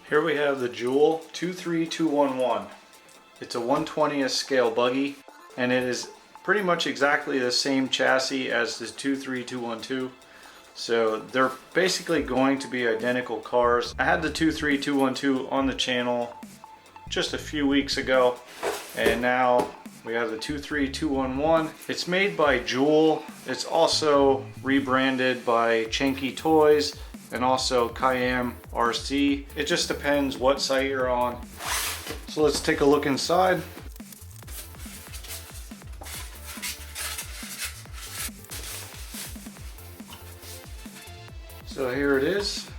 Here we have the Jule 23211. It's a 1/20th scale buggy, and it is pretty much exactly the same chassis as the 23212. So they're basically going to be identical cars. I had the 23212 on the channel just a few weeks ago, and now we have the 23211. It's made by Jule. It's also rebranded by Chanky Toys and also Cayenne RC. It just depends what site you're on. So let's take a look inside. So here it is.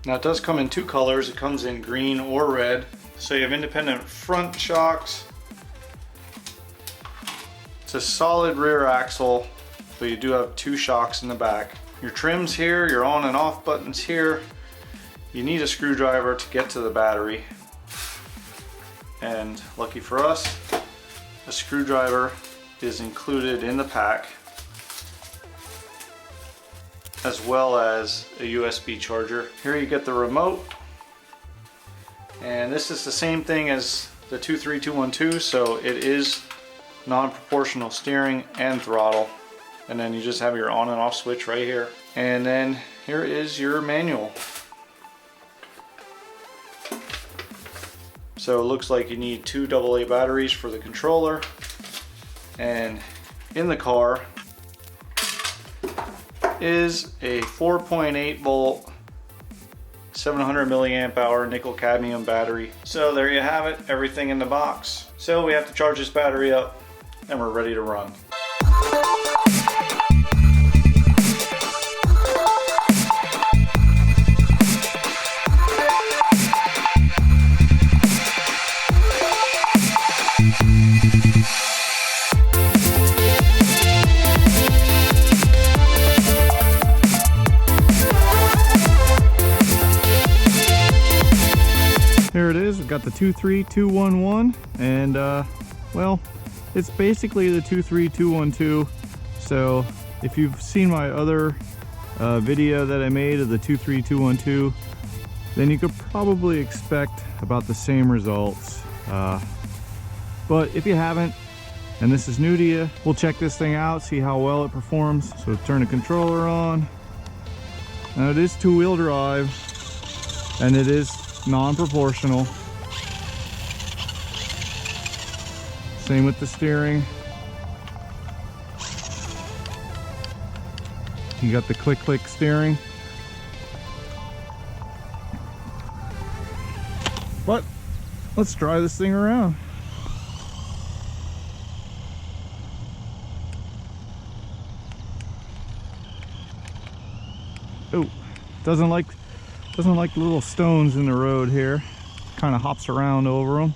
Now it does come in two colors. It comes in green or red. So you have independent front shocks. It's a solid rear axle, but you do have two shocks in the back. Your trims here, your on and off buttons here. You need a screwdriver to get to the battery. And lucky for us, a screwdriver is included in the pack, as well as a USB charger. Here you get the remote. And this is the same thing as the 23212, so it is non-proportional steering and throttle. And then you just have your on and off switch right here. And then here is your manual. So it looks like you need two AA batteries for the controller. And in the car is a 4.8 volt 700 milliamp hour nickel cadmium battery. So there you have it, everything in the box. So we have to charge this battery up and we're ready to run. Here it is. We've got the 23211, and well, it's basically the 23212. So if you've seen my other video that I made of the 23212, then you could probably expect about the same results. But if you haven't, and this is new to you, we'll check this thing out, see how well it performs. So turn the controller on. Now it is two-wheel drive, and it is non-proportional. Same with the steering. You got the click steering. But let's drive this thing around. Oh, doesn't like little stones in the road here. Kind of hops around over them.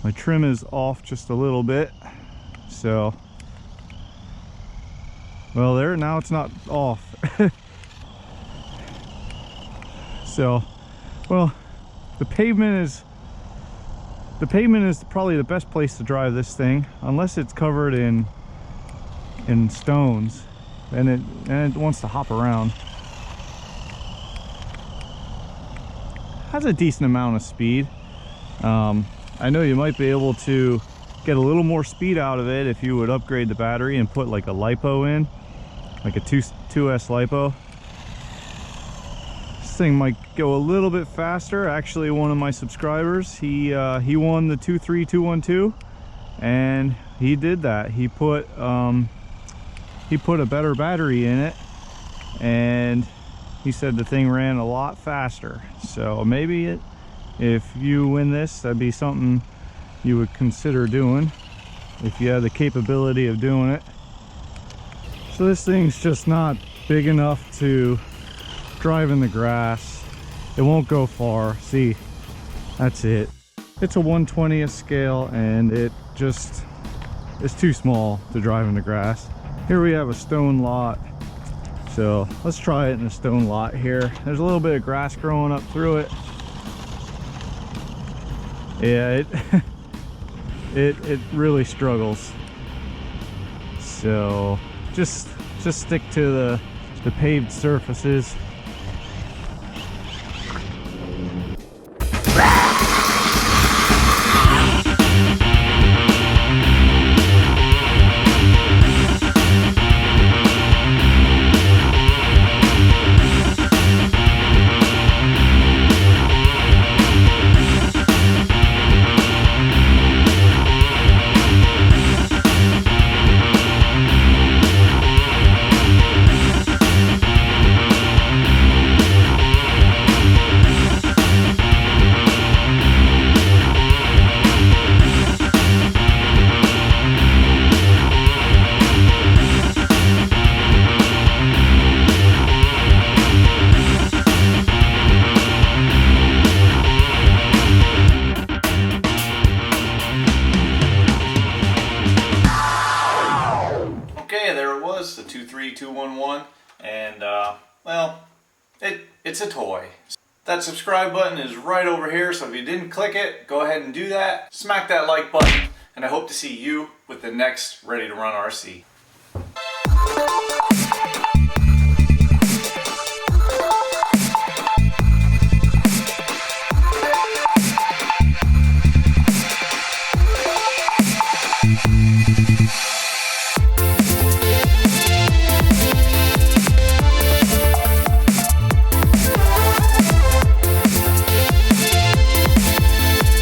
My trim is off just a little bit, so well, there, now it's not off. So, well, the pavement is probably the best place to drive this thing, unless it's covered in stones, and it wants to hop around. Has a decent amount of speed. I know you might be able to get a little more speed out of it if you would upgrade the battery and put like a LiPo in, like a 2S LiPo. This thing might go a little bit faster. Actually, one of my subscribers, he won the 23212, and he did that. He put a better battery in it, and he said the thing ran a lot faster. So maybe if you win this, that'd be something you would consider doing if you had the capability of doing it. So this thing's just not big enough to drive in the grass. It won't go far. See, that's it. It's a 1/20th scale, and it just is too small to drive in the grass. Here we have a stone lot. So let's try it in a stone lot here. There's a little bit of grass growing up through it. Yeah, it really struggles. So just stick to the paved surfaces. Okay, there it was, the 23211, and well, it's a toy. That subscribe button is right over here, so if you didn't click it, go ahead and do that. Smack that like button, and I hope to see you with the next Ready to Run RC.